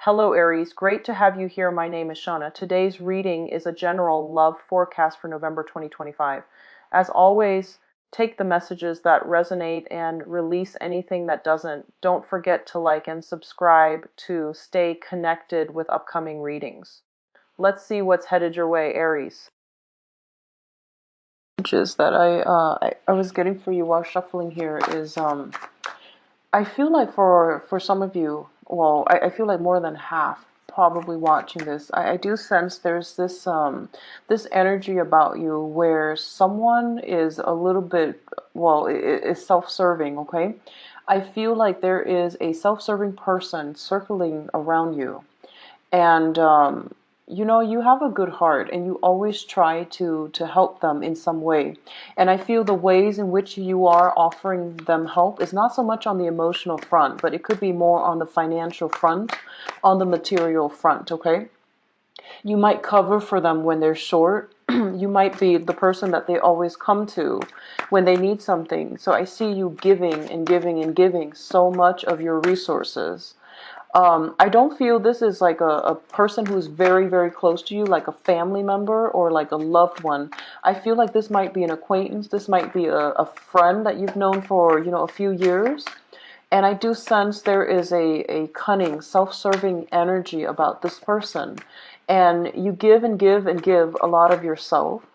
Hello Aries, great to have you here. My name is Shauna. Today's reading is a general love forecast for November 2025. As always, take the messages that resonate and release anything that doesn't. Don't forget to like and subscribe to stay connected with upcoming readings. Let's see what's headed your way, Aries. Messages that I was getting for you while shuffling here is I feel like for some of you, well, I feel like more than half probably watching this, I do sense there's this energy about you where someone is a little bit, well, is self-serving, okay? I feel like there is a self-serving person circling around you, and you have a good heart and you always try to help them in some way. And I feel the ways in which you are offering them help is not so much on the emotional front, but it could be more on the financial front, on the material front, okay? You might cover for them when they're short. You might be the person that they always come to when they need something. So I see you giving and giving and giving so much of your resources. I don't feel this is like a person who's very, very close to you, like a family member or like a loved one. I feel like this might be an acquaintance. This might be a friend that you've known for, a few years. And I do sense there is a cunning, self-serving energy about this person. And you give and give and give a lot of yourself.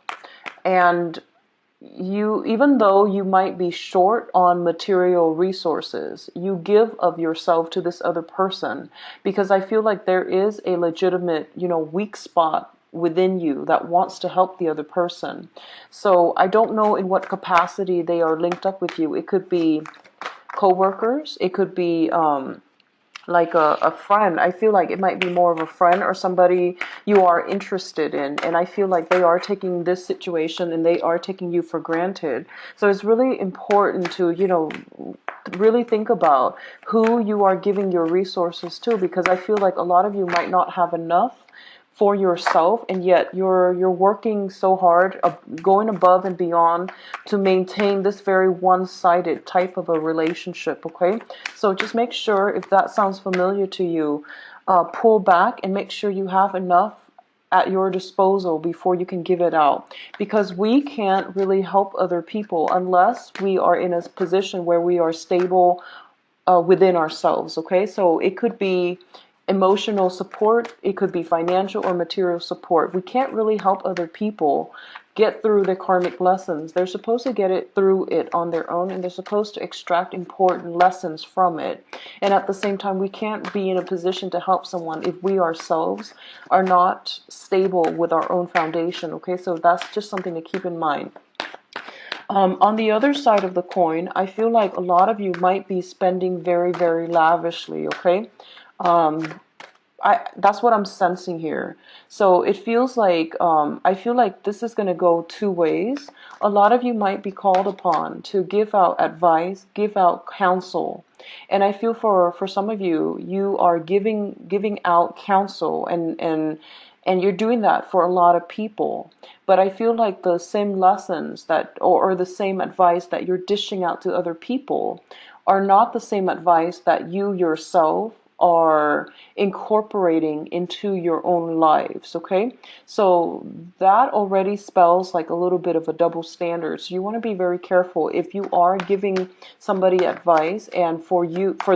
And you, even though you might be short on material resources, you give of yourself to this other person, because I feel like there is a legitimate, weak spot within you that wants to help the other person. So I don't know in what capacity they are linked up with you. It could be co-workers, it could be like a friend. I feel like it might be more of a friend or somebody you are interested in, and I feel like they are taking this situation and they are taking you for granted. So it's really important to really think about who you are giving your resources to, because I feel like a lot of you might not have enough for yourself, and yet you're working so hard, going above and beyond to maintain this very one-sided type of a relationship, okay? So just make sure, if that sounds familiar to you, pull back and make sure you have enough at your disposal before you can give it out, because we can't really help other people unless we are in a position where we are stable within ourselves, okay? So it could be emotional support, it could be financial or material support. We can't really help other people get through their karmic lessons. They're supposed to get it through it on their own, and they're supposed to extract important lessons from it. And at the same time, we can't be in a position to help someone if we ourselves are not stable with our own foundation, okay? So that's just something to keep in mind. On the other side of the coin, I feel like a lot of you might be spending very, very lavishly, okay? That's what I'm sensing here. So it feels like, I feel like this is going to go two ways. A lot of you might be called upon to give out advice, give out counsel. And I feel for some of you, you are giving out counsel, and you're doing that for a lot of people. But I feel like the same lessons that, or the same advice that you're dishing out to other people are not the same advice that you yourself are incorporating into your own lives, okay? So that already spells like a little bit of a double standard. So you want to be very careful if you are giving somebody advice, and for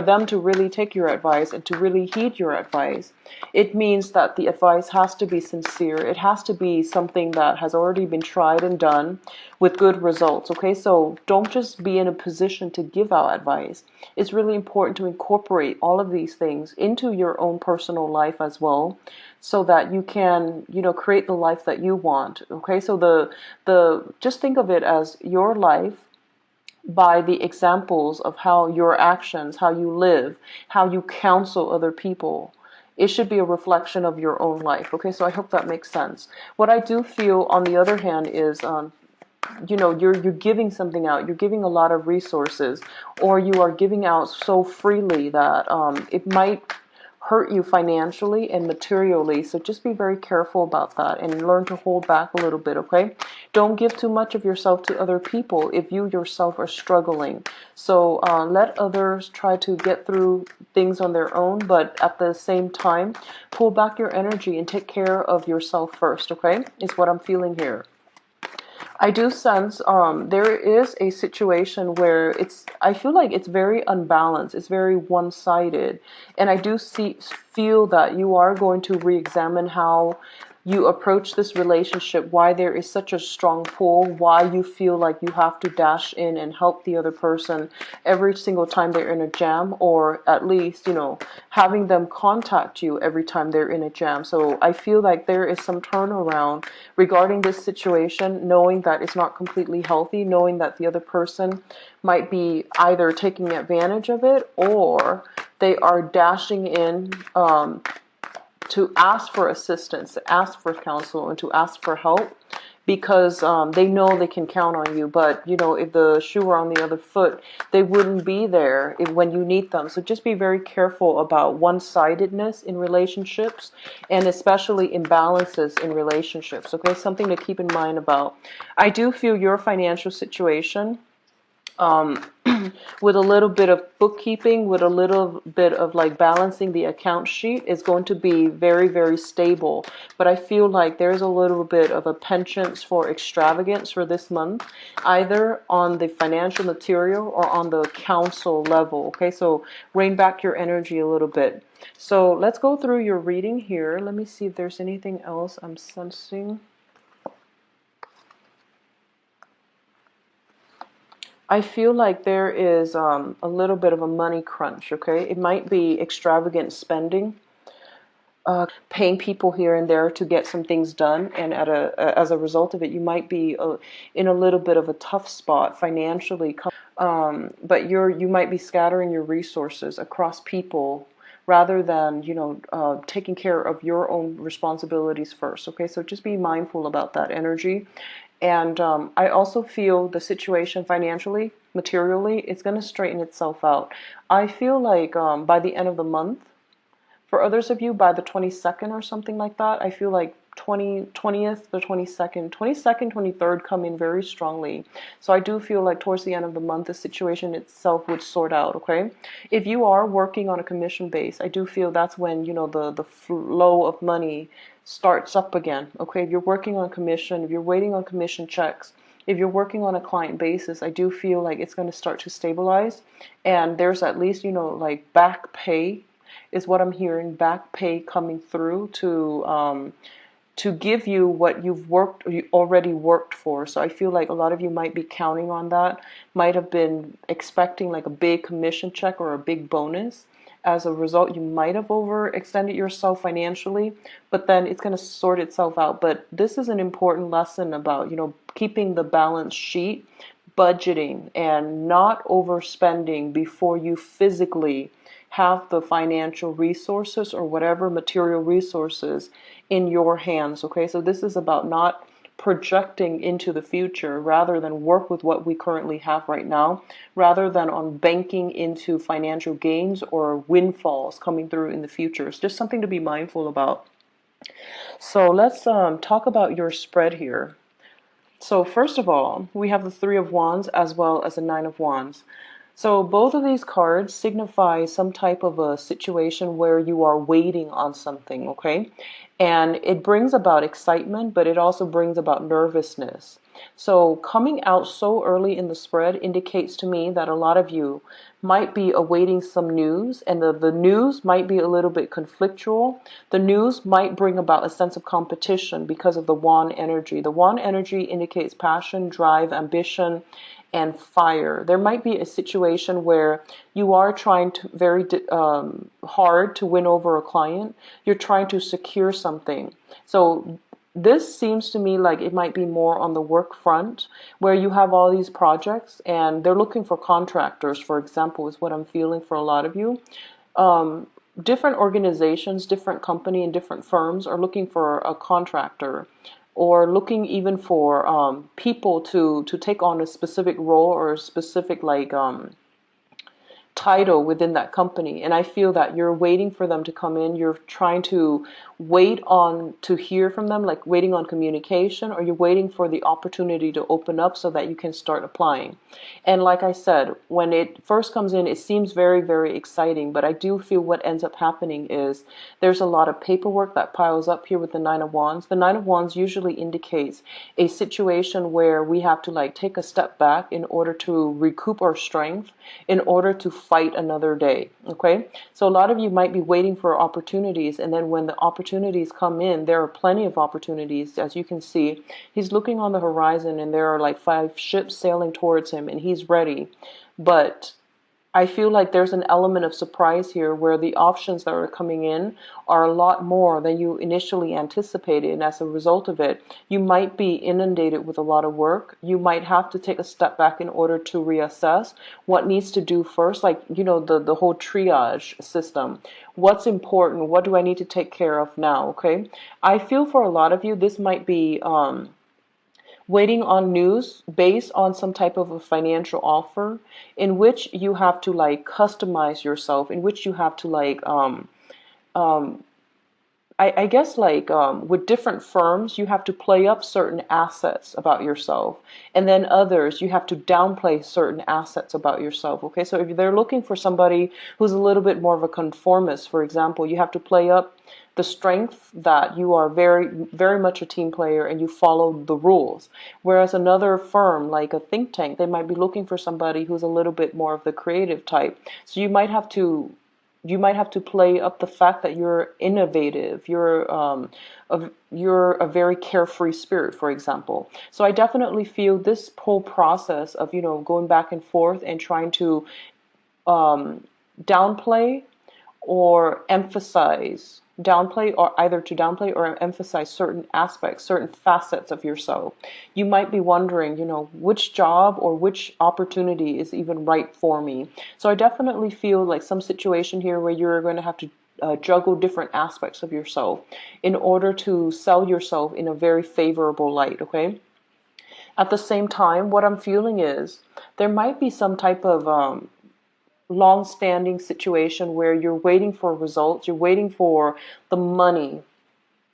them to really take your advice and to really heed your advice, it means that the advice has to be sincere. It has to be something that has already been tried and done with good results, okay? So don't just be in a position to give out advice. It's really important to incorporate all of these things into your own personal life as well, so that you can, create the life that you want, okay? So just think of it as your life by the examples of how your actions, how you live, how you counsel other people. It should be a reflection of your own life, okay? So I hope that makes sense. What I do feel, on the other hand, is you're giving something out, you're giving a lot of resources, or you are giving out so freely that it might hurt you financially and materially. So just be very careful about that and learn to hold back a little bit, okay? Don't give too much of yourself to other people if you yourself are struggling. So let others try to get through things on their own, but at the same time, pull back your energy and take care of yourself first, okay? Is what I'm feeling here. I do sense there is a situation where I feel like it's very unbalanced, it's very one-sided, and I do feel that you are going to re-examine how you approach this relationship, why there is such a strong pull, why you feel like you have to dash in and help the other person every single time they're in a jam, or at least, having them contact you every time they're in a jam. So I feel like there is some turnaround regarding this situation, knowing that it's not completely healthy, knowing that the other person might be either taking advantage of it or they are dashing in to ask for assistance, to ask for counsel, and to ask for help because they know they can count on you. But, if the shoe were on the other foot, they wouldn't be there when you need them. So just be very careful about one-sidedness in relationships and especially imbalances in relationships. Okay, something to keep in mind about. I do feel your financial situation, with a little bit of bookkeeping, with a little bit of like balancing the account sheet, is going to be very, very stable. But I feel like there's a little bit of a penchant for extravagance for this month, either on the financial material or on the counsel level. Okay, so rein back your energy a little bit. So let's go through your reading here. Let me see if there's anything else I'm sensing. I feel like there is a little bit of a money crunch, okay? It might be extravagant spending, paying people here and there to get some things done, and as a result of it, you might be in a little bit of a tough spot financially. But you might be scattering your resources across people rather than taking care of your own responsibilities first. Okay, so just be mindful about that energy. And I also feel the situation financially, materially, it's going to straighten itself out. I feel like by the end of the month, for others of you, by the 22nd or something like that, I feel like 20th, the 22nd, 23rd come in very strongly. So I do feel like towards the end of the month, the situation itself would sort out, okay? If you are working on a commission base, I do feel that's when, the flow of money starts up again, okay? If you're working on commission, if you're waiting on commission checks, if you're working on a client basis, I do feel like it's going to start to stabilize. And there's at least, like back pay is what I'm hearing, back pay coming through to give you what you already worked for. So I feel like a lot of you might be counting on that, might have been expecting like a big commission check or a big bonus. As a result, you might have overextended yourself financially, but then it's going to sort itself out. But this is an important lesson about, keeping the balance sheet, budgeting, and not overspending before you physically have the financial resources or whatever material resources in your hands. Okay, so this is about not projecting into the future rather than work with what we currently have right now, rather than on banking into financial gains or windfalls coming through in the future. It's just something to be mindful about. So let's talk about your spread here. So first of all, we have the Three of Wands as well as the Nine of Wands. So both of these cards signify some type of a situation where you are waiting on something, okay? And it brings about excitement, but it also brings about nervousness. So coming out so early in the spread indicates to me that a lot of you might be awaiting some news, and the news might be a little bit conflictual. The news might bring about a sense of competition because of the wand energy. The wand energy indicates passion, drive, ambition, and fire. There might be a situation where you are trying to very hard to win over a client. You're trying to secure something. So this seems to me like it might be more on the work front, where you have all these projects and they're looking for contractors, for example, is what I'm feeling for a lot of you. Different organizations, different company and different firms are looking for a contractor, or looking even for people to take on a specific role or a specific title within that company, and I feel that you're waiting for them to come in. You're trying to wait on to hear from them, like waiting on communication, or you're waiting for the opportunity to open up so that you can start applying. And like I said, when it first comes in, it seems very, very exciting, but I do feel what ends up happening is there's a lot of paperwork that piles up here with the Nine of Wands. The Nine of Wands usually indicates a situation where we have to like take a step back in order to recoup our strength, in order to fight another day. Okay, so a lot of you might be waiting for opportunities, and then when the opportunities come in, there are plenty of opportunities. As you can see, he's looking on the horizon and there are like 5 ships sailing towards him and he's ready. But I feel like there's an element of surprise here where the options that are coming in are a lot more than you initially anticipated. And as a result of it, you might be inundated with a lot of work. You might have to take a step back in order to reassess what needs to do first. Like, you know, the whole triage system. What's important? What do I need to take care of now? Okay. I feel for a lot of you, this might be, waiting on news based on some type of a financial offer in which you have to like customize yourself, in which you have to like um I guess like with different firms you have to play up certain assets about yourself, and then others you have to downplay certain assets about yourself. Okay, so if they're looking for somebody who's a little bit more of a conformist, for example, you have to play up the strength that you are very, very much a team player and you follow the rules. Whereas another firm, like a think tank, they might be looking for somebody who's a little bit more of the creative type. So you might have to play up the fact that you're innovative, you're a very carefree spirit, for example. So I definitely feel this whole process of, you know, going back and forth and trying to downplay or downplay or either to downplay or emphasize certain aspects, certain facets of yourself. You might be wondering, you know, which job or which opportunity is even right for me. So I definitely feel like some situation here where you're going to have to juggle different aspects of yourself in order to sell yourself in a very favorable light. Okay. At the same time, what I'm feeling is there might be some type of long-standing situation where you're waiting for results, you're waiting for the money,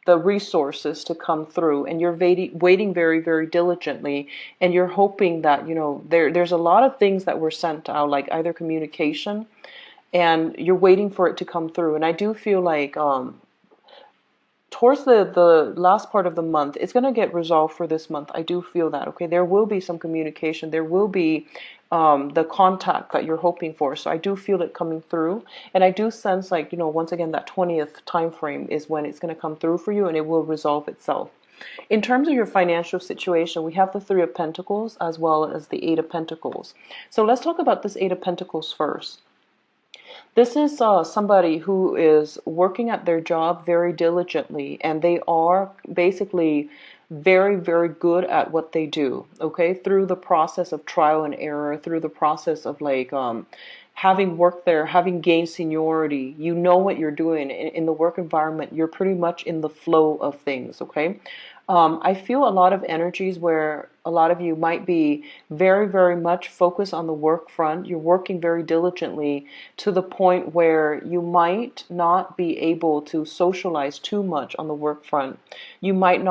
the resources to come through, and you're waiting very, very diligently, and you're hoping that, you know, there's a lot of things that were sent out, like either communication, and you're waiting for it to come through. And I do feel like towards the last part of the month, it's going to get resolved for this month. I do feel that. Okay, there will be some communication, there will be the contact that you're hoping for. So I do feel it coming through, and I do sense, like, you know, once again, that 20th time frame is when it's going to come through for you, and it will resolve itself. In terms of your financial situation, we have the Three of Pentacles as well as the Eight of Pentacles. So let's talk about this Eight of Pentacles first. This is somebody who is working at their job very diligently, and they are basically very, very good at what they do, okay? Through the process of trial and error, through the process of like having worked there, having gained seniority, you know what you're doing. In the work environment, you're pretty much in the flow of things, okay? I feel a lot of energies where a lot of you might be very, very much focused on the work front. You're working very diligently to the point where you might not be able to socialize too much on the work front. You might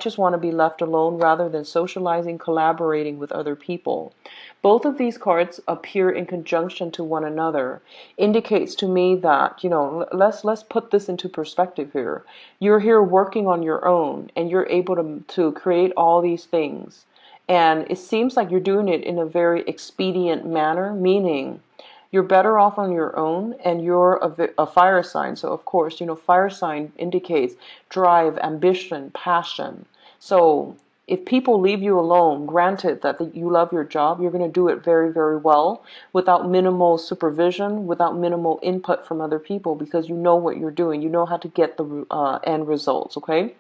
just want to be left alone rather than socializing, collaborating with other people. Both of these cards appear in conjunction to one another. Indicates to me that, you know, let's put this into perspective here. You're here working on your own, and you're able to create all these things. And it seems like you're doing it in a very expedient manner, meaning you're better off on your own, and you're a fire sign. So of course, you know, fire sign indicates drive, ambition, passion. So if people leave you alone, granted that you love your job, you're going to do it very, very well without minimal supervision, without minimal input from other people, because you know what you're doing. You know how to get the end results, okay?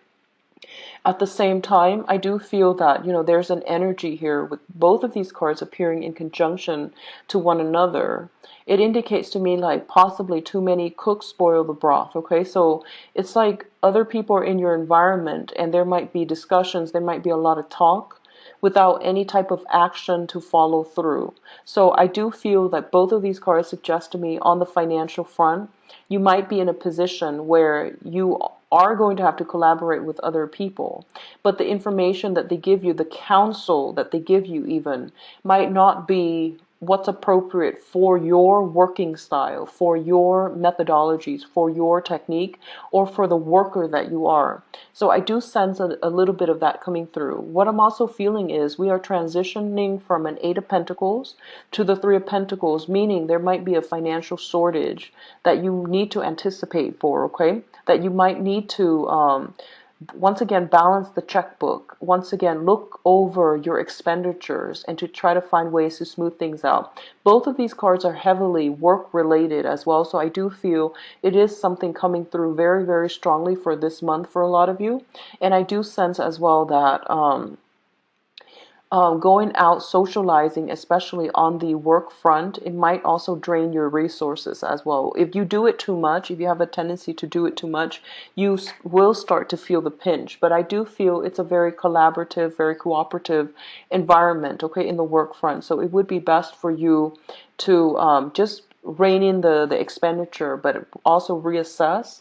At the same time, I do feel that, you know, there's an energy here with both of these cards appearing in conjunction to one another. It indicates to me like possibly too many cooks spoil the broth, okay? So it's like other people are in your environment, and there might be discussions, there might be a lot of talk, without any type of action to follow through. So I do feel that both of these cards suggest to me on the financial front, you might be in a position where you are going to have to collaborate with other people. But the information that they give you, the counsel that they give you even, might not be what's appropriate for your working style, for your methodologies, for your technique, or for the worker that you are. So I do sense a little bit of that coming through. What I'm also feeling is we are transitioning from an Eight of Pentacles to the Three of Pentacles, meaning there might be a financial shortage that you need to anticipate for, okay? That you might need to once again balance the checkbook, once again look over your expenditures and to try to find ways to smooth things out. Both of these cards are heavily work related as well, so I do feel it is something coming through very, very strongly for this month for a lot of you. And I do sense as well that going out socializing, especially on the work front, it might also drain your resources as well. If you do it too much, if you have a tendency to do it too much, you will start to feel the pinch. But I do feel it's a very collaborative, very cooperative environment, okay, in the work front. So it would be best for you to just rein in the expenditure, but also reassess,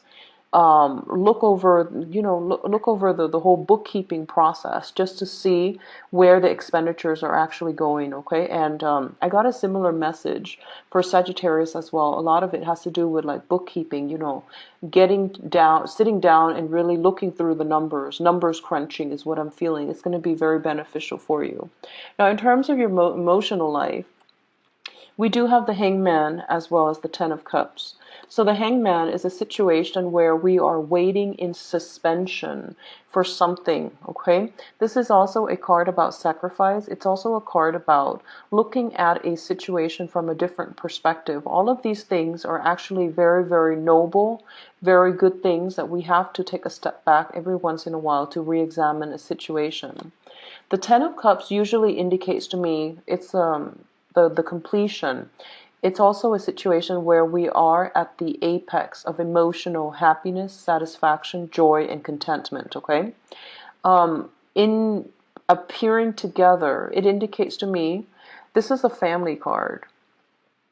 look over, look over the whole bookkeeping process just to see where the expenditures are actually going, okay? And I got a similar message for Sagittarius as well. A lot of it has to do with like bookkeeping, getting down, sitting down and really looking through the numbers. Numbers crunching is what I'm feeling. It's going to be very beneficial for you. Now, in terms of your emotional life, we do have the Hangman as well as the Ten of Cups. So the Hangman is a situation where we are waiting in suspension for something, okay? This is also a card about sacrifice. It's also a card about looking at a situation from a different perspective. All of these things are actually very, very noble, very good things that we have to take a step back every once in a while to re-examine a situation. The Ten of Cups usually indicates to me it's the completion. It's also a situation where we are at the apex of emotional happiness, satisfaction, joy, and contentment, okay? In appearing together, it indicates to me this is a family card.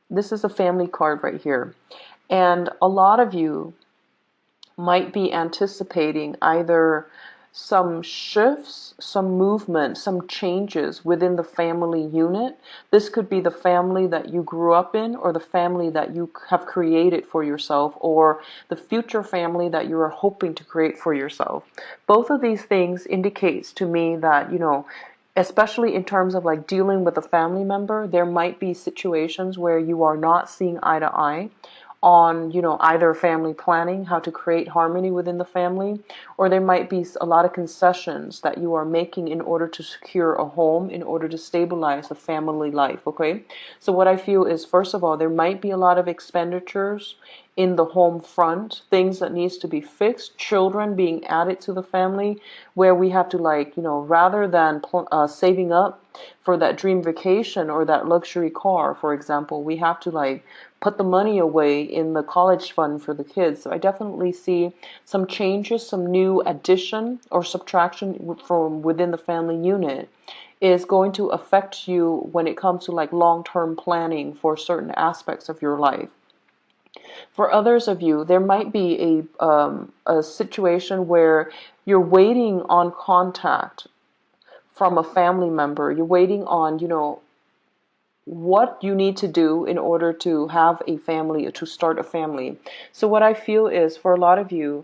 This is a family card right here. And a lot of you might be anticipating either some shifts, some movement, some changes within the family unit. This could be the family that you grew up in, or the family that you have created for yourself, or the future family that you are hoping to create for yourself. Both of these things indicates to me that, especially in terms of like dealing with a family member, there might be situations where you are not seeing eye to eye on, either family planning, how to create harmony within the family, or there might be a lot of concessions that you are making in order to secure a home, in order to stabilize the family life, okay? So what I feel is, first of all, there might be a lot of expenditures in the home front, things that needs to be fixed, children being added to the family, where we have to rather than saving up for that dream vacation or that luxury car, for example, we have to put the money away in the college fund for the kids. So I definitely see some changes, some new addition or subtraction from within the family unit is going to affect you when it comes to long-term planning for certain aspects of your life. For others of you, there might be a situation where you're waiting on contact from a family member. You're waiting on, what you need to do in order to have a family, to start a family. So what I feel is, for a lot of you,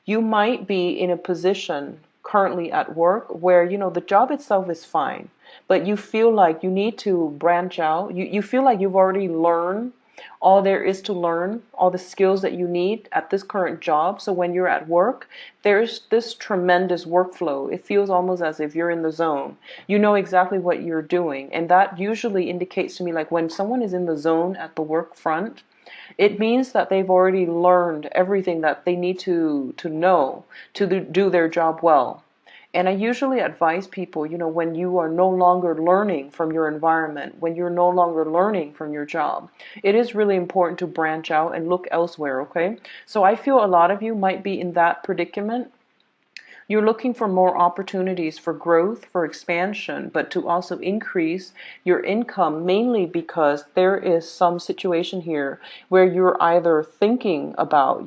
you might be in a position currently at work where, the job itself is fine, but you feel like you need to branch out. You feel like you've already learned all there is to learn, all the skills that you need at this current job. So when you're at work, there's this tremendous workflow. It feels almost as if you're in the zone. You know exactly what you're doing. And that usually indicates to me, when someone is in the zone at the work front, it means that they've already learned everything that they need to know to do their job well. And I usually advise people, when you are no longer learning from your environment, when you're no longer learning from your job, it is really important to branch out and look elsewhere, okay? So I feel a lot of you might be in that predicament. You're looking for more opportunities for growth, for expansion, but to also increase your income, mainly because there is some situation here where you're either thinking about,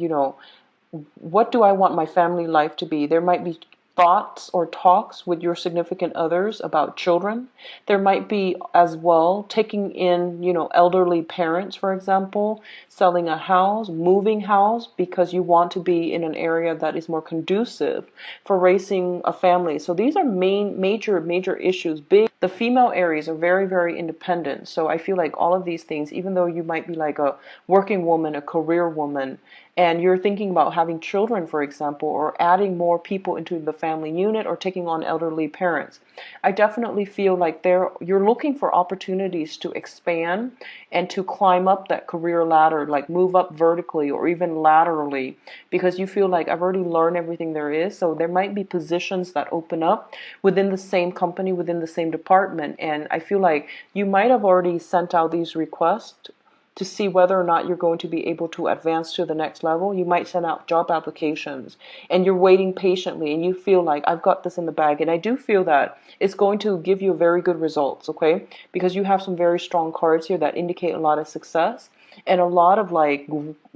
what do I want my family life to be? There might be thoughts or talks with your significant others about children. There might be as well taking in, elderly parents, for example, selling a house, moving house because you want to be in an area that is more conducive for raising a family. So these are major issues. The female Aries are very, very independent. So I feel like all of these things, even though you might be like a working woman, a career woman, and you're thinking about having children, for example, or adding more people into the family unit or taking on elderly parents, I definitely feel like you're looking for opportunities to expand and to climb up that career ladder, like move up vertically or even laterally, because you feel like I've already learned everything there is. So there might be positions that open up within the same company, within the same department. And I feel like you might have already sent out these requests to see whether or not you're going to be able to advance to the next level. You might send out job applications and you're waiting patiently and you feel like I've got this in the bag. And I do feel that it's going to give you very good results, okay? Because you have some very strong cards here that indicate a lot of success and a lot of like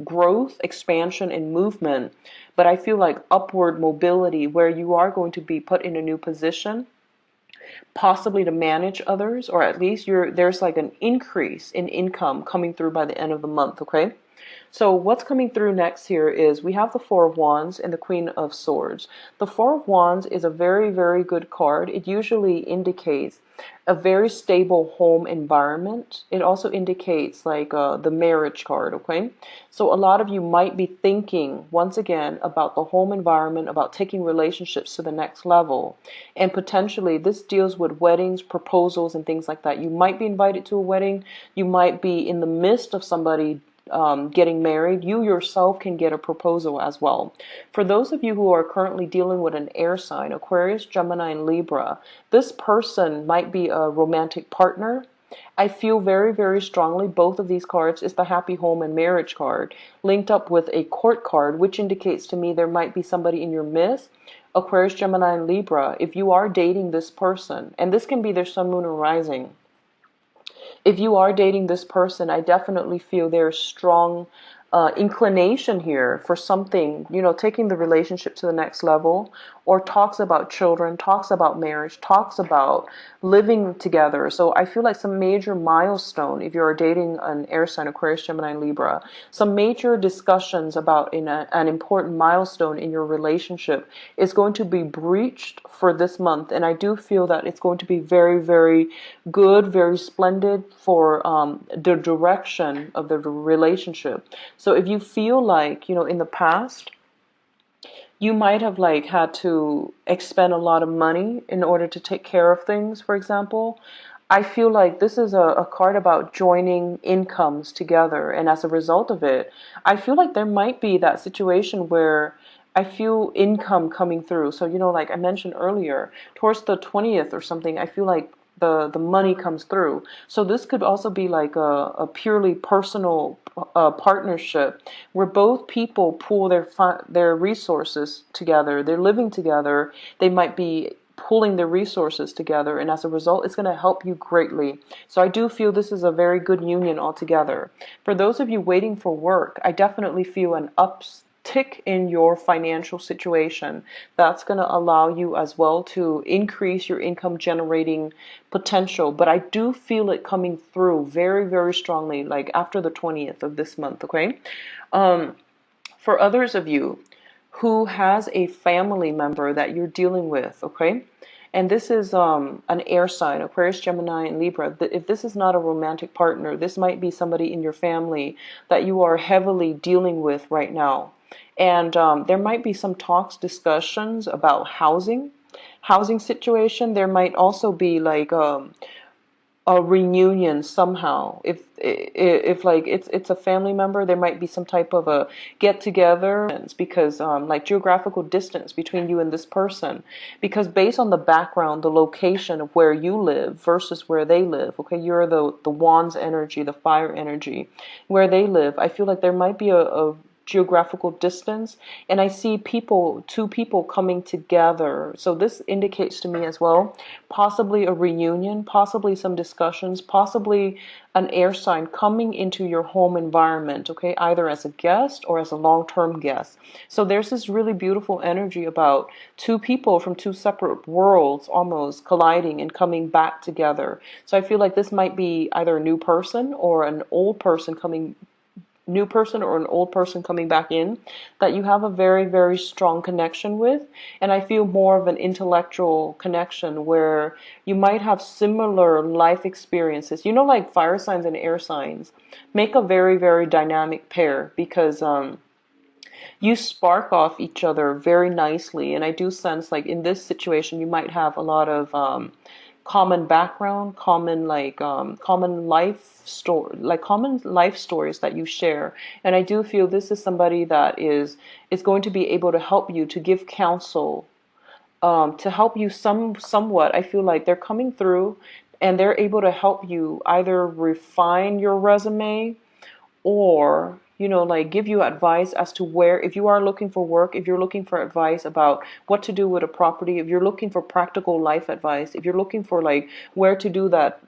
growth, expansion, and movement. But I feel like upward mobility where you are going to be put in a new position, possibly to manage others, or at least there's like an increase in income coming through by the end of the month, okay? So what's coming through next here is we have the Four of Wands and the Queen of Swords. The Four of Wands is a very, very good card. It usually indicates a very stable home environment. It also indicates like the marriage card, okay? So a lot of you might be thinking, once again, about the home environment, about taking relationships to the next level. And potentially this deals with weddings, proposals, and things like that. You might be invited to a wedding. You might be in the midst of somebody getting married. You yourself can get a proposal as well. For those of you who are currently dealing with an air sign, Aquarius, Gemini, and Libra, this person might be a romantic partner. I feel very, very strongly both of these cards is the happy home and marriage card linked up with a court card, which indicates to me there might be somebody in your midst. Aquarius, Gemini, and Libra, if you are dating this person, and this can be their sun, moon, or rising. If you are dating this person, I definitely feel there's strong inclination here for something, taking the relationship to the next level, or talks about children, talks about marriage, talks about living together. So I feel like some major milestone, if you're dating an air sign, Aquarius, Gemini, and Libra, some major discussions about an important milestone in your relationship is going to be breached for this month. And I do feel that it's going to be very, very good, very splendid for the direction of the relationship. So if you feel like, in the past, you might have like had to expend a lot of money in order to take care of things, for example, I feel like this is a card about joining incomes together. And as a result of it, I feel like there might be that situation where I feel income coming through. So, like I mentioned earlier, towards the 20th or something, I feel like the money comes through. So this could also be like a purely personal partnership where both people pool their resources together. They're living together. They might be pulling their resources together, and as a result, it's going to help you greatly. So I do feel this is a very good union altogether. For those of you waiting for work, I definitely feel an uptick in your financial situation. That's going to allow you as well to increase your income generating potential. But I do feel it coming through very, very strongly, like after the 20th of this month, okay? For others of you who has a family member that you're dealing with, okay? And this is an air sign, Aquarius, Gemini, and Libra. If this is not a romantic partner, this might be somebody in your family that you are heavily dealing with right now. And there might be some talks, discussions about housing situation. There might also be like a reunion somehow. If like it's a family member, there might be some type of a get together, because like geographical distance between you and this person, because based on the background, the location of where you live versus where they live, okay, you're the wands energy, the fire energy, where they live, I feel like there might be a geographical distance, and I see two people coming together. So this indicates to me as well, possibly a reunion, possibly some discussions, possibly an air sign coming into your home environment, okay, either as a guest or as a long-term guest. So there's this really beautiful energy about two people from two separate worlds almost colliding and coming back together. So I feel like this might be either a new person or an old person coming back in that you have a very, very strong connection with. And I feel more of an intellectual connection where you might have similar life experiences. You know, like fire signs and air signs make a very, very dynamic pair because you spark off each other very nicely. And I do sense like in this situation, you might have a lot of common background, common life stories that you share. And I do feel this is somebody that is going to be able to help you, to give counsel, to help you somewhat. I feel like they're coming through and they're able to help you either refine your resume or like give you advice as to where, if you are looking for work, if you're looking for advice about what to do with a property, if you're looking for practical life advice, if you're looking for like where to do that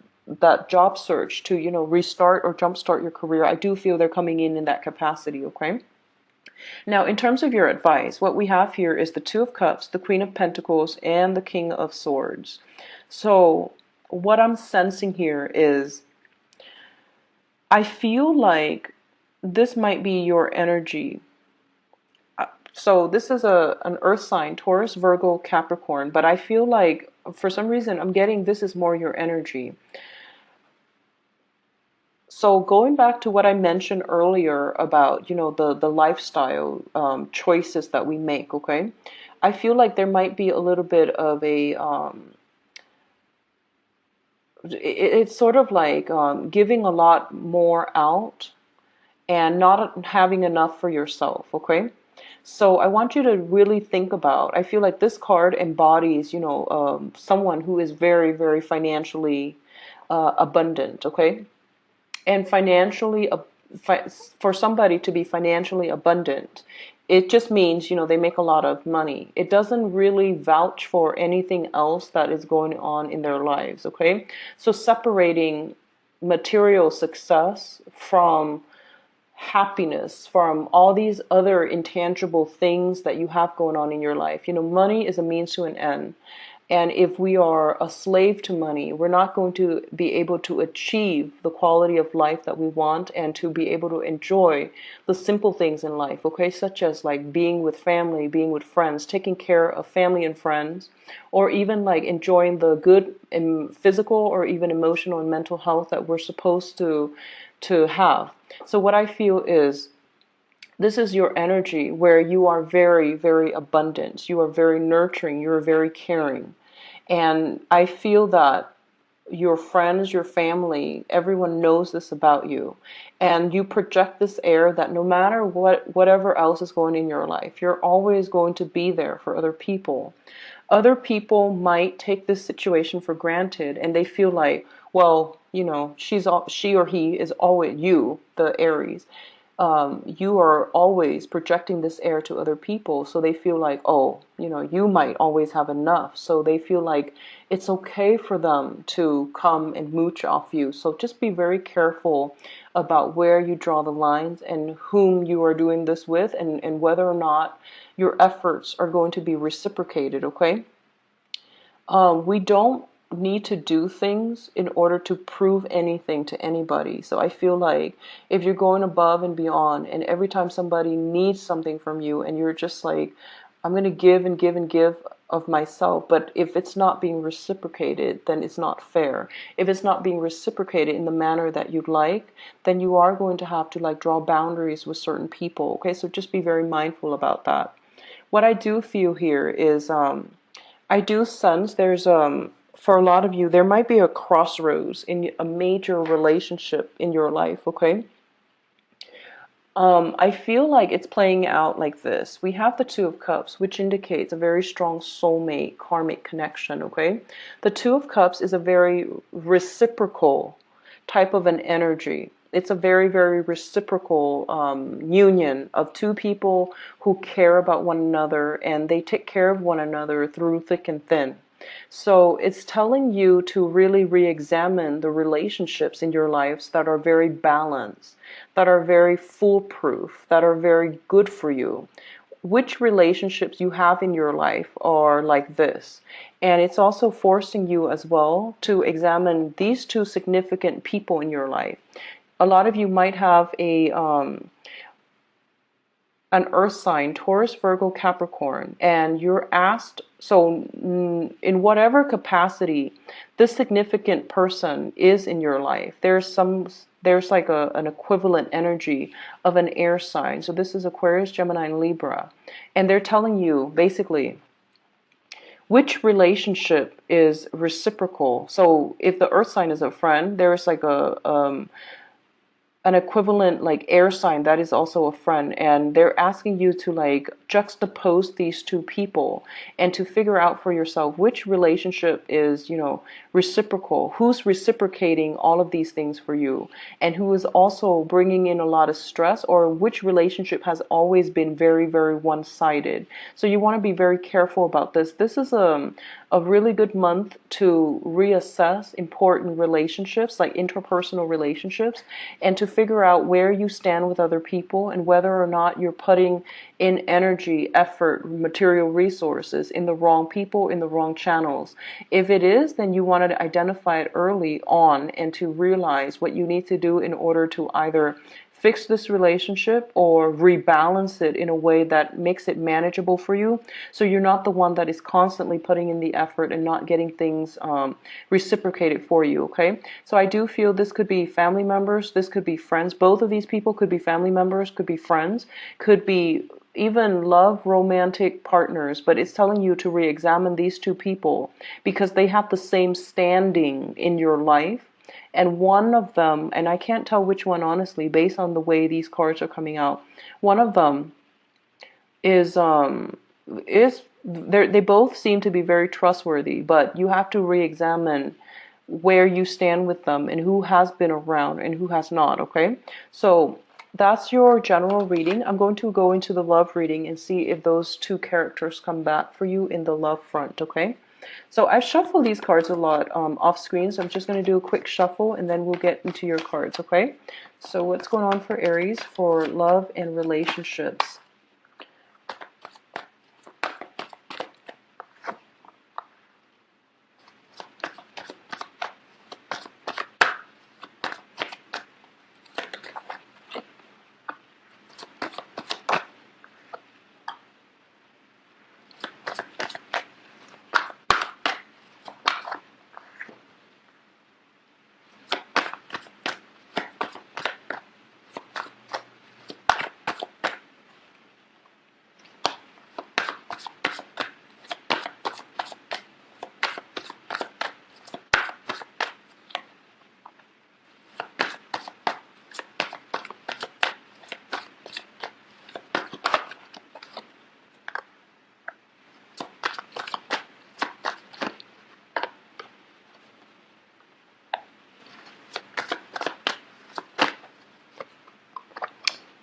job search to restart or jumpstart your career. I do feel they're coming in that capacity. Okay, now in terms of your advice, what we have here is the Two of Cups, the Queen of Pentacles, and the King of Swords. So what I'm sensing here is I feel like this might be your energy. So this is an earth sign, Taurus, Virgo, Capricorn, but I feel like for some reason I'm getting this is more your energy. So going back to what I mentioned earlier about, the lifestyle choices that we make, okay? I feel like there might be a little bit of a, it's sort of like giving a lot more out and not having enough for yourself, okay? So I want you to really think about, I feel like this card embodies, someone who is very, very financially abundant, okay? And for somebody to be financially abundant, it just means, they make a lot of money. It doesn't really vouch for anything else that is going on in their lives, okay? So separating material success from happiness, from all these other intangible things that you have going on in your life. Money is a means to an end. And if we are a slave to money, we're not going to be able to achieve the quality of life that we want and to be able to enjoy the simple things in life, okay? Such as like being with family, being with friends, taking care of family and friends, or even like enjoying the good physical or even emotional and mental health that we're supposed to have. So what I feel is this is your energy where you are very, very abundant. You are very nurturing. You are very caring. And I feel that your friends, your family, everyone knows this about you. And you project this air that no matter whatever else is going in your life, you're always going to be there for other people. Other people might take this situation for granted and they feel like, well, she or he is always you, the Aries. You are always projecting this air to other people, so they feel like, oh, you might always have enough. So they feel like it's okay for them to come and mooch off you. So just be very careful about where you draw the lines and whom you are doing this with, and whether or not your efforts are going to be reciprocated, okay? We don't need to do things in order to prove anything to anybody. So I feel like if you're going above and beyond, and every time somebody needs something from you and you're just like, I'm going to give and give and give of myself, but if it's not being reciprocated, then it's not fair. If it's not being reciprocated in the manner that you'd like, then you are going to have to like draw boundaries with certain people. Okay, so just be very mindful about that. What I do feel here is I do sense there's for a lot of you, there might be a crossroads in a major relationship in your life, okay? I feel like it's playing out like this. We have the Two of Cups, which indicates a very strong soulmate karmic connection, okay? The Two of Cups is a very reciprocal type of an energy. it's a very, very reciprocal union of two people who care about one another, and they take care of one another through thick and thin. So it's telling you to really re-examine the relationships in your lives that are very balanced, that are very foolproof, that are very good for you. Which relationships you have in your life are like this. And it's also forcing you as well to examine these two significant people in your life. A lot of you might have an earth sign, Taurus, Virgo, Capricorn, and you're asked, so in whatever capacity this significant person is in your life, there's like an equivalent energy of an air sign. So this is Aquarius, Gemini, and Libra. And they're telling you basically which relationship is reciprocal. So if the earth sign is a friend, there's like an equivalent like air sign that is also a friend, and they're asking you to like juxtapose these two people and to figure out for yourself which relationship is, reciprocal, who's reciprocating all of these things for you, and who is also bringing in a lot of stress, or which relationship has always been very, very one-sided. So you want to be very careful about this. This is a really good month to reassess important relationships, like interpersonal relationships, and to figure out where you stand with other people and whether or not you're putting in energy, effort, material resources in the wrong people, in the wrong channels. If it is, then you want to identify it early on and to realize what you need to do in order to either fix this relationship or rebalance it in a way that makes it manageable for you, so you're not the one that is constantly putting in the effort and not getting things reciprocated for you. Okay, so I do feel this could be family members, this could be friends. Both of these people could be family members, could be friends, could be even love romantic partners, but it's telling you to re-examine these two people because they have the same standing in your life. And one of them, and I can't tell which one honestly, based on the way these cards are coming out, one of them is they both seem to be very trustworthy, but you have to re-examine where you stand with them and who has been around and who has not. Okay, so that's your general reading. I'm going to go into the love reading and see if those two characters come back for you in the love front. Okay, so I've shuffled these cards a lot off screen, so I'm just going to do a quick shuffle and then we'll get into your cards. Okay, so what's going on for Aries for love and relationships?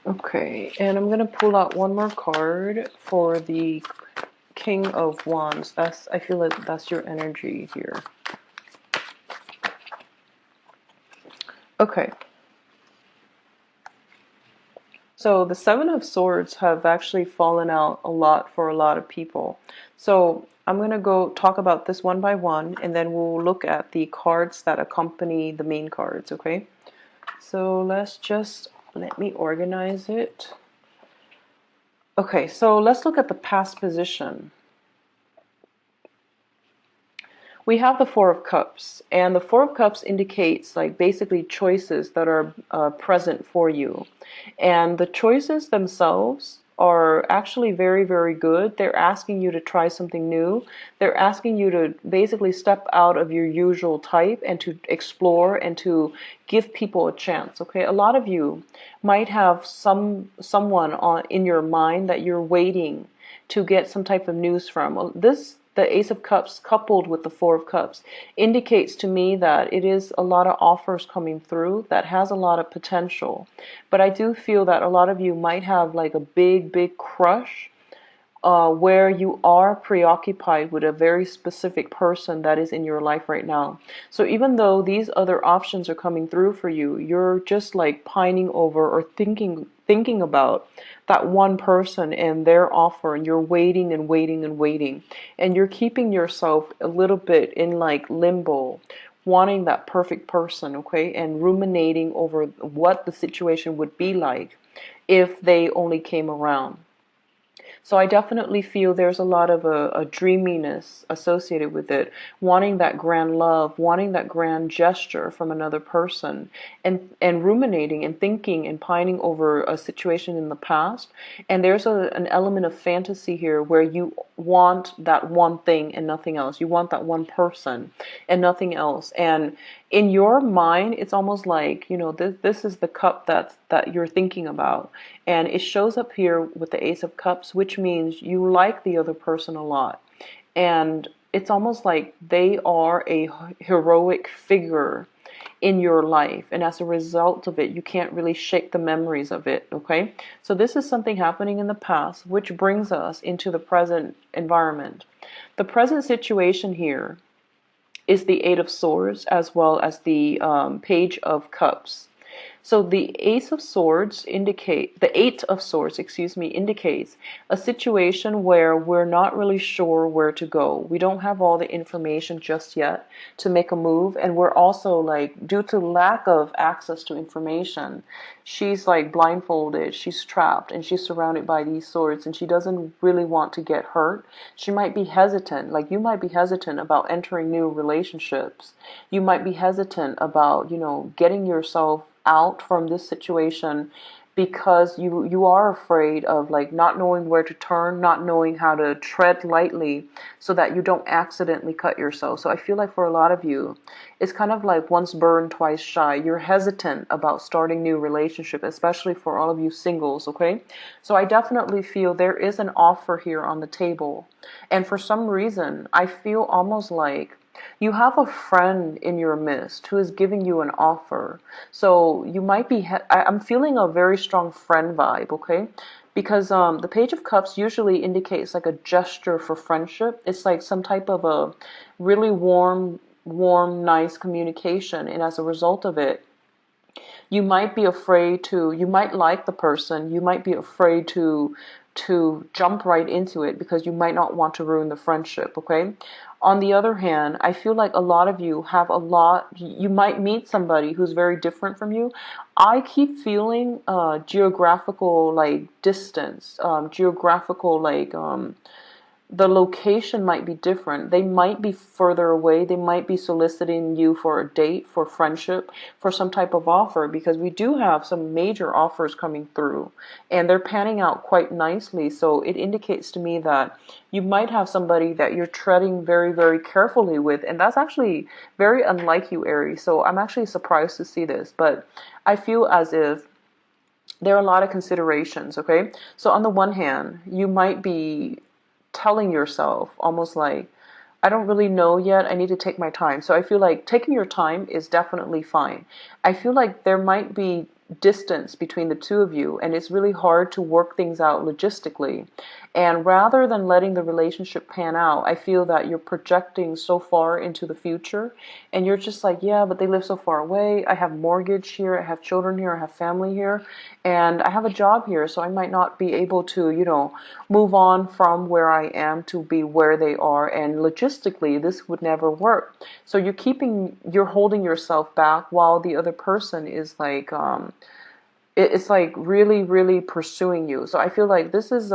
Okay, and I'm going to pull out one more card for the King of Wands. I feel like that's your energy here. Okay. So the Seven of Swords have actually fallen out a lot for a lot of people. So I'm going to go talk about this one by one, and then we'll look at the cards that accompany the main cards, okay? So let me organize it. Okay, so let's look at the past position. We have the Four of Cups, and the Four of Cups indicates like basically choices that are present for you. And the choices themselves are actually very, very good. They're asking you to try something new. They're asking you to basically step out of your usual type and to explore and to give people a chance. Okay, a lot of you might have someone in your mind that you're waiting to get some type of news from. the Ace of Cups coupled with the Four of Cups indicates to me that it is a lot of offers coming through that has a lot of potential. But I do feel that a lot of you might have like a big crush where you are preoccupied with a very specific person that is in your life right now. So even though these other options are coming through for you, you're just like pining over or thinking about that one person and their offer, and you're waiting and waiting and waiting, and you're keeping yourself a little bit in like limbo, wanting that perfect person, okay, and ruminating over what the situation would be like if they only came around. So I definitely feel there's a lot of a dreaminess associated with it, wanting that grand love, wanting that grand gesture from another person, and ruminating and thinking and pining over a situation in the past. And there's an element of fantasy here where you want that one thing and nothing else. You want that one person and nothing else. And in your mind, it's almost like, this is the cup that you're thinking about. And it shows up here with the Ace of Cups, which means you like the other person a lot. And it's almost like they are a heroic figure in your life. And as a result of it, you can't really shake the memories of it, okay? So this is something happening in the past, which brings us into the present environment. The present situation here is the Eight of Swords as well as the Page of Cups. So the Eight of Swords, indicates a situation where we're not really sure where to go. We don't have all the information just yet to make a move, and we're also like, due to lack of access to information, she's like blindfolded, she's trapped, and she's surrounded by these swords, and she doesn't really want to get hurt. She might be hesitant, like you might be hesitant about entering new relationships. You might be hesitant about, getting yourself out from this situation because you are afraid of like not knowing where to turn, not knowing how to tread lightly so that you don't accidentally cut yourself. So I feel like for a lot of you, it's kind of like once burned, twice shy. You're hesitant about starting new relationship, especially for all of you singles, okay? So I definitely feel there is an offer here on the table. And for some reason, I feel almost like you have a friend in your midst who is giving you an offer. So you might be, I'm feeling a very strong friend vibe, okay? Because the Page of Cups usually indicates like a gesture for friendship. It's like some type of a really warm, nice communication. And as a result of it, you might be afraid to, you might like the person, you might be afraid to jump right into it because you might not want to ruin the friendship, okay? On the other hand, I feel like a lot of you have you might meet somebody who's very different from you. I keep feeling geographical like distance, geographical like the location might be different. They might be further away. They might be soliciting you for a date, for friendship, for some type of offer, because we do have some major offers coming through and they're panning out quite nicely. So it indicates to me that you might have somebody that you're treading very carefully with. And that's actually very unlike you, Aries. So I'm actually surprised to see this, but I feel as if there are a lot of considerations, okay? So on the one hand, you might be telling yourself almost like, I don't really know yet, I need to take my time. So I feel like taking your time is definitely fine. I feel like there might be distance between the two of you and it's really hard to work things out logistically. And rather than letting the relationship pan out, I feel that you're projecting so far into the future and you're just like, yeah, but they live so far away. I have mortgage here, I have children here, I have family here, and I have a job here, so I might not be able to, move on from where I am to be where they are, and logistically this would never work. So you're holding yourself back while the other person is like it's like really pursuing you. So I feel like this is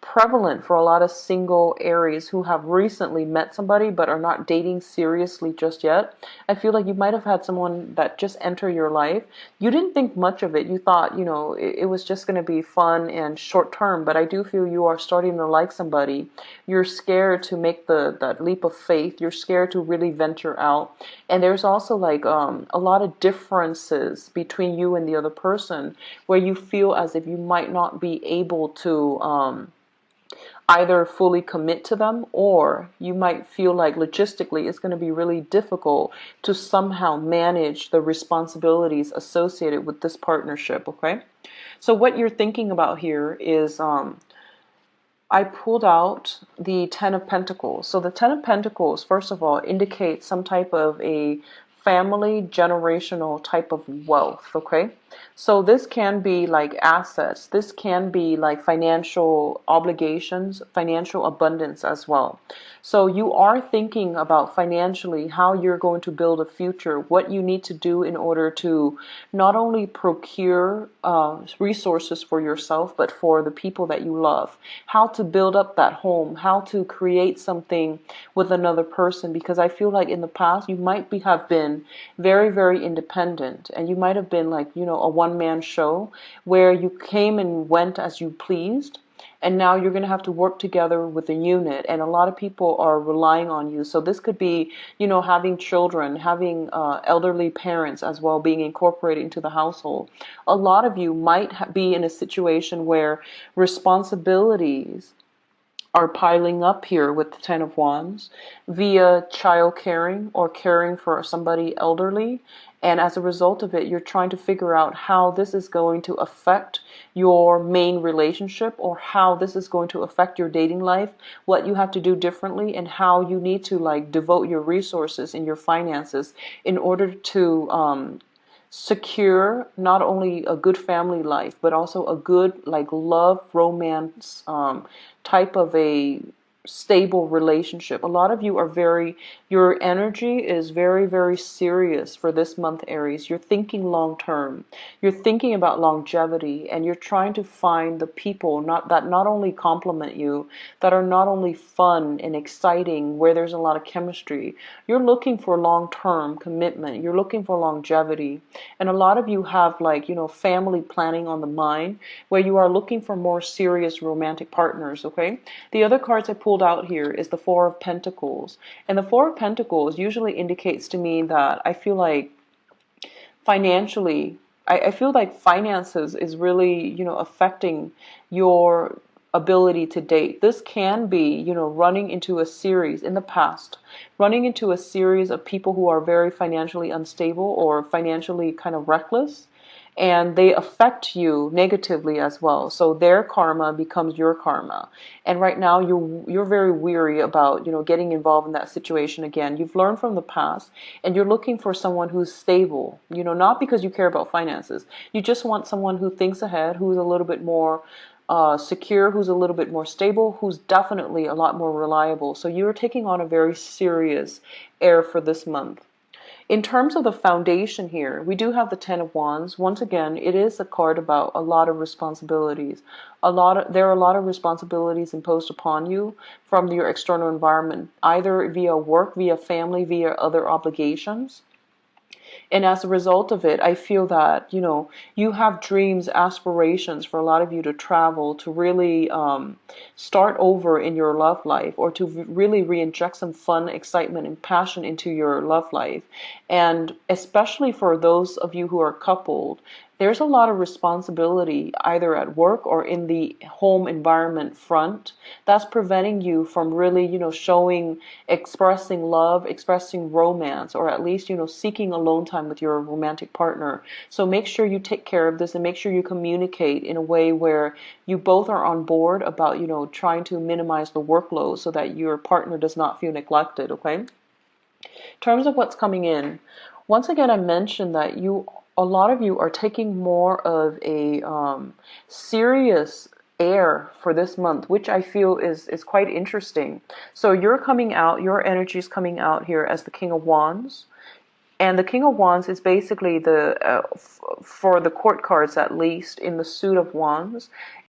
prevalent for a lot of single Aries who have recently met somebody but are not dating seriously just yet. I feel like you might have had someone that just entered your life. You didn't think much of it. You thought, it was just going to be fun and short term, but I do feel you are starting to like somebody. You're scared to make that leap of faith. You're scared to really venture out. And there's also like a lot of differences between you and the other person where you feel as if you might not be able to either fully commit to them, or you might feel like logistically it's going to be really difficult to somehow manage the responsibilities associated with this partnership, okay? So what you're thinking about here is I pulled out the Ten of Pentacles. So the Ten of Pentacles, first of all, indicates some type of a family generational type of wealth, okay? So this can be like assets. This can be like financial obligations, financial abundance as well. So you are thinking about financially how you're going to build a future, what you need to do in order to not only procure resources for yourself, but for the people that you love, how to build up that home, how to create something with another person. Because I feel like in the past you might have been very, very independent, and you might have been like, a one-man show where you came and went as you pleased. And now you're going to have to work together with a unit, and a lot of people are relying on you. So this could be, having children, having elderly parents as well being incorporated into the household. A lot of you might be in a situation where responsibilities are piling up here with the Ten of Wands via child caring or caring for somebody elderly. And as a result of it, you're trying to figure out how this is going to affect your main relationship, or how this is going to affect your dating life, what you have to do differently, and how you need to like devote your resources and your finances in order to secure not only a good family life, but also a good like love, romance type of a stable relationship. A lot of you are your energy is very, very serious for this month, Aries. You're thinking long term. You're thinking about longevity, and you're trying to find the people not only complement you, that are not only fun and exciting, where there's a lot of chemistry. You're looking for long-term commitment. You're looking for longevity. And a lot of you have like, family planning on the mind, where you are looking for more serious romantic partners, okay? The other cards I pulled out here is the Four of Pentacles. And the Four of Pentacles usually indicates to me that I feel like financially, I feel like finances is really, affecting your ability to date. This can be, running into a series in the past, running into a series of people who are very financially unstable or financially kind of reckless, and they affect you negatively as well. So their karma becomes your karma. And right now you're very weary about, getting involved in that situation again. You've learned from the past, and you're looking for someone who's stable, not because you care about finances. You just want someone who thinks ahead, who's a little bit more secure, who's a little bit more stable, who's definitely a lot more reliable. So you're taking on a very serious air for this month. In terms of the foundation here, we do have the Ten of Wands. Once again, it is a card about a lot of responsibilities. There are a lot of responsibilities imposed upon you from your external environment, either via work, via family, via other obligations. And as a result of it, I feel that, you have dreams, aspirations for a lot of you to travel, to really start over in your love life, or to really re-inject some fun, excitement, and passion into your love life. And especially for those of you who are coupled, there's a lot of responsibility either at work or in the home environment front that's preventing you from really, expressing love, expressing romance, or at least, seeking alone time with your romantic partner. So make sure you take care of this, and make sure you communicate in a way where you both are on board about, trying to minimize the workload so that your partner does not feel neglected, okay? In terms of what's coming in, once again, I mentioned that a lot of you are taking more of a serious air for this month, which I feel is quite interesting. So you're coming out, your energy is coming out here as the King of Wands. And the King of Wands is basically for the court cards, at least, in the suit of Wands.